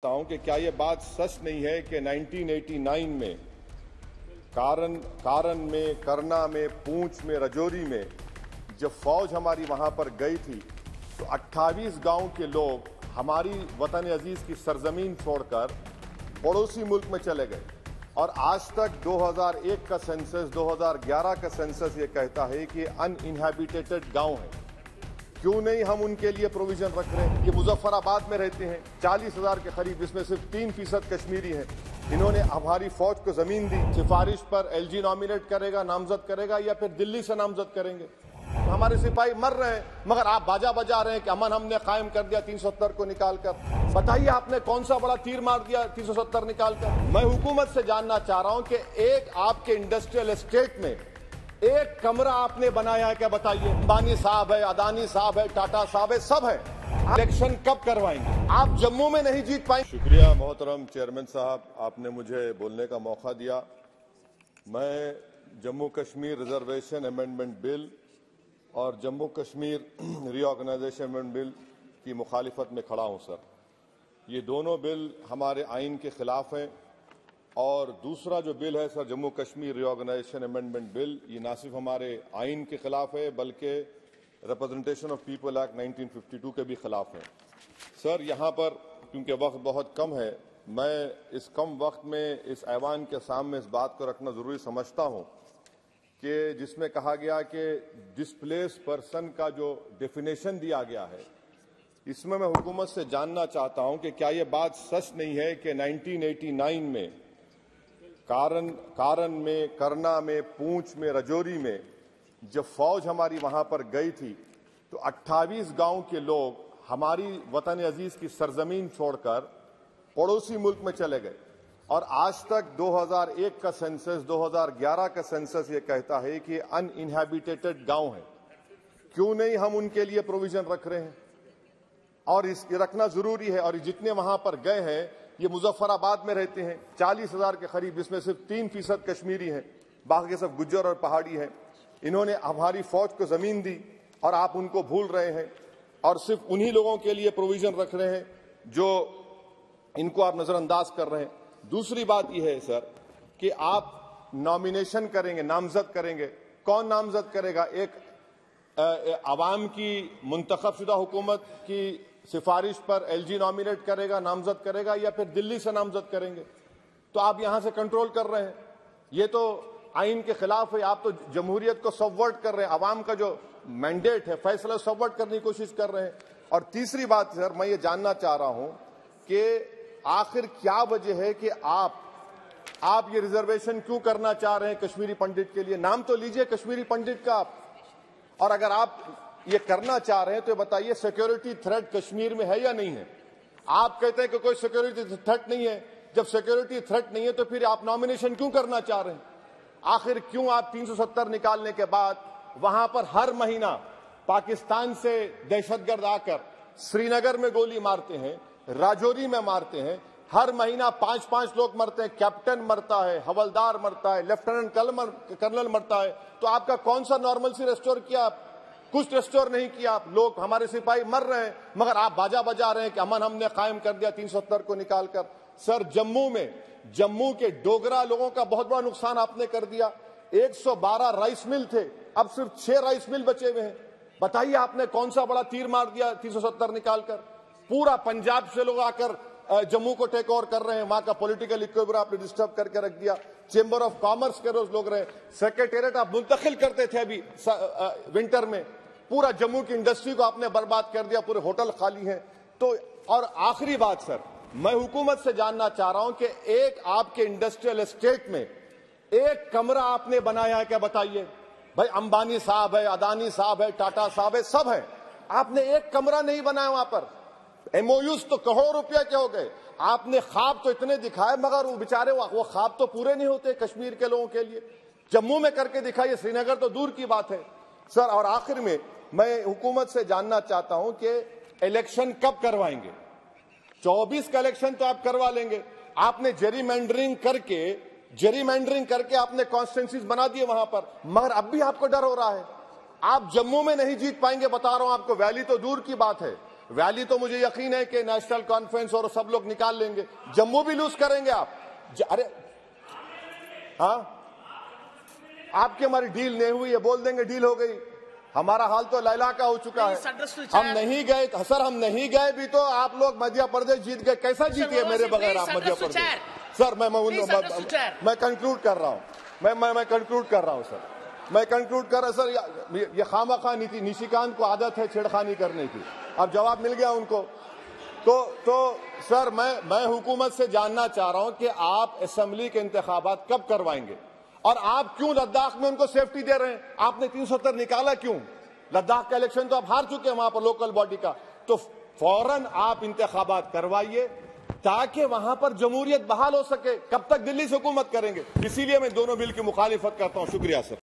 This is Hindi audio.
हूं कि क्या ये बात सच नहीं है कि 1989 में कारण में, करना में, पूंछ में, रजौरी में जब फौज हमारी वहां पर गई थी तो 28 गांव के लोग हमारी वतन अजीज की सरजमीन छोड़कर पड़ोसी मुल्क में चले गए। और आज तक 2001 का सेंसस, 2011 का सेंसस ये कहता है कि अनइनहैबिटेटेड गांव है। क्यों नहीं हम उनके लिए प्रोविजन रख रहे हैं? ये मुजफ्फराबाद में रहते हैं, 40,000 के करीब, जिसमें सिर्फ 3% कश्मीरी हैं। इन्होंने हमारी फौज को जमीन दी, सिफारिश पर एलजी नॉमिनेट करेगा, नामजद करेगा या फिर दिल्ली से नामजद करेंगे। तो हमारे सिपाही मर रहे हैं, मगर आप बाजा बजा रहे हैं कि अमन हमने कायम कर दिया 370 को निकालकर। बताइए आपने कौन सा बड़ा तीर मार दिया 370 निकालकर? मैं हुकूमत से जानना चाह रहा हूं कि एक आपके इंडस्ट्रियल एस्टेट में एक कमरा आपने बनाया है क्या? बताइए। अंबानी साहब है, अदानी साहब है, टाटा साहब है, सब है। इलेक्शन कब करवाएंगे? आप जम्मू में नहीं जीत पाएंगे। शुक्रिया मोहतरम चेयरमैन साहब, आपने मुझे बोलने का मौका दिया। मैं Jammu Kashmir reservation amendment bill और Jammu Kashmir reorganisation amendment bill की मुखालिफत में खड़ा हूं सर। ये दोनों बिल हमारे आइन के खिलाफ हैं। और दूसरा जो बिल है sir, Jammu Kashmir reorganisation amendment bill, ये ना सिर्फ हमारे आइन के खिलाफ है बल्कि रिप्रेजेंटेशन ऑफ पीपल एक्ट 1952 के भी खिलाफ है। सर यहाँ पर क्योंकि वक्त बहुत कम है, मैं इस कम वक्त में इस ऐवान के सामने इस बात को रखना जरूरी समझता हूँ कि जिसमें कहा गया कि डिस्प्लेस पर्सन का जो डेफिनेशन दिया गया है, इसमें मैं हुकूमत से जानना चाहता हूँ कि क्या ये बात सच नहीं है कि 1989 में कारण में, करना में, पूंछ में, रजौरी में जब फौज हमारी वहां पर गई थी तो 28 गांव के लोग हमारी वतन अजीज की सरजमीन छोड़कर पड़ोसी मुल्क में चले गए। और आज तक 2001 का सेंसस, 2011 का सेंसस ये कहता है कि अनइनहैबिटेटेड गांव है। क्यों नहीं हम उनके लिए प्रोविजन रख रहे हैं? और ये रखना जरूरी है। और जितने वहां पर गए हैं ये मुजफ्फराबाद में रहते हैं, 40,000 के करीब, जिसमें सिर्फ 3% कश्मीरी हैं, बाकी सब गुज्जर और पहाड़ी हैं। इन्होंने हमारी फौज को जमीन दी और आप उनको भूल रहे हैं और सिर्फ उन्हीं लोगों के लिए प्रोविजन रख रहे हैं जो इनको आप नजरअंदाज कर रहे हैं। दूसरी बात यह है सर कि आप नॉमिनेशन करेंगे, नामजद करेंगे। कौन नामजद करेगा? एक अवाम की मुंतखबशुदा हुकूमत की सिफारिश पर एलजी नॉमिनेट करेगा, नामजद करेगा या फिर दिल्ली से नामजद करेंगे? तो आप यहां से कंट्रोल कर रहे हैं। ये तो आइन के खिलाफ है। आप तो जमहूरियत को सबवर्ट कर रहे हैं। अवाम का जो मैंडेट है, फैसला सबवर्ट करने की कोशिश कर रहे हैं। और तीसरी बात सर, मैं ये जानना चाह रहा हूं कि आखिर क्या वजह है कि आप ये रिजर्वेशन क्यों करना चाह रहे हैं कश्मीरी पंडित के लिए? नाम तो लीजिए कश्मीरी पंडित का आप। और अगर आप ये करना चाह रहे हैं तो बताइए सिक्योरिटी थ्रेट कश्मीर में है या नहीं है? आप कहते हैं कि कोई सिक्योरिटी थ्रेट नहीं है। जब सिक्योरिटी थ्रेट नहीं है तो फिर आप नॉमिनेशन क्यों करना चाह रहे हैं? आखिर क्यों आप 370 निकालने के बाद वहां पर हर महीना पाकिस्तान से दहशतगर्द आकर श्रीनगर में गोली मारते हैं, राजौरी में मारते हैं, हर महीना 5-5 लोग मरते हैं, कैप्टन मरता है, हवलदार मरता है, लेफ्टिनेंट कर्नल मरता है। तो आपका कौन सा नॉर्मलसी रेस्टोर किया? कुछ रेस्टोर नहीं किया। आप लोग, हमारे सिपाही मर रहे हैं, मगर आप बाजा बजा रहे हैं कि अमन हमने कायम कर दिया 370 को निकालकर। सर जम्मू के डोगरा लोगों का बहुत बड़ा नुकसान आपने कर दिया। 112 राइस मिल थे, अब सिर्फ 6 राइस मिल बचे हुए हैं। बताइए आपने कौन सा बड़ा तीर मार दिया 370 निकालकर? पूरा पंजाब से लोग आकर जम्मू को टेक ओवर कर रहे हैं। वहां का पॉलिटिकल इक्विलिब्रियम आपने डिस्टर्ब करके रख दिया। चेंबर ऑफ कॉमर्स के रोज लोग रहे, सेक्रेटेरिएट आप मुंतकिल करते थे अभी विंटर में, पूरा जम्मू की इंडस्ट्री को आपने बर्बाद कर दिया, पूरे होटल खाली हैं। तो और आखिरी बात सर, मैं हुकूमत से जानना चाह रहा हूं कि एक आपके इंडस्ट्रियल एस्टेट में एक कमरा आपने बनाया है क्या? बताइए। भाई अंबानी साहब है, अदानी साहब है, टाटा साहब है, सब है। आपने एक कमरा नहीं बनाया वहां पर। एमओयूज तो करोड़ों रुपया के हो गए। आपने ख्वाब तो इतने दिखाए, मगर वो बेचारे वो ख्वाब तो पूरे नहीं होते कश्मीर के लोगों के लिए। जम्मू में करके दिखाइए, श्रीनगर तो दूर की बात है सर। और आखिर में मैं हुकूमत से जानना चाहता हूं कि इलेक्शन कब करवाएंगे? 24 का इलेक्शन तो आप करवा लेंगे। आपने जेरीमैंडरिंग करके आपने कॉन्स्टिट्यूंसीज बना दिए वहां पर, मगर अब भी आपको डर हो रहा है। आप जम्मू में नहीं जीत पाएंगे, बता रहा हूं आपको। वैली तो दूर की बात है। वैली तो मुझे यकीन है कि नेशनल कॉन्फ्रेंस और सब लोग निकाल लेंगे। जम्मू भी लूज करेंगे आप। अरे हाँ, आपकी हमारी डील नहीं हुई है, बोल देंगे डील हो गई। हमारा हाल तो लैला का हो चुका है। हम नहीं गए सर, हम नहीं गए भी तो आप लोग मध्य प्रदेश जीत गए। कैसा जीतिए मेरे बगैर आप मध्य प्रदेश? सर मैं कंक्लूड कर रहा हूं, मैं कंक्लूड कर रहा हूं सर, मैं कंक्लूड कर रहा सर। ये खामखा निशिकांत को आदत है छेड़खानी करने की। अब जवाब मिल गया उनको। तो सर मैं हुकूमत से जानना चाह रहा हूं कि आप असेंबली के इंतखाबात कब करवाएंगे और आप क्यों लद्दाख में उनको सेफ्टी दे रहे हैं? आपने 370 निकाला क्यों? लद्दाख का इलेक्शन तो आप हार चुके हैं वहां पर लोकल बॉडी का। तो फौरन आप इंतखाबात करवाइए ताकि वहां पर जमहूरियत बहाल हो सके। कब तक दिल्ली से हुकूमत करेंगे? इसीलिए मैं दोनों बिल की मुखालिफत करता हूं। शुक्रिया सर।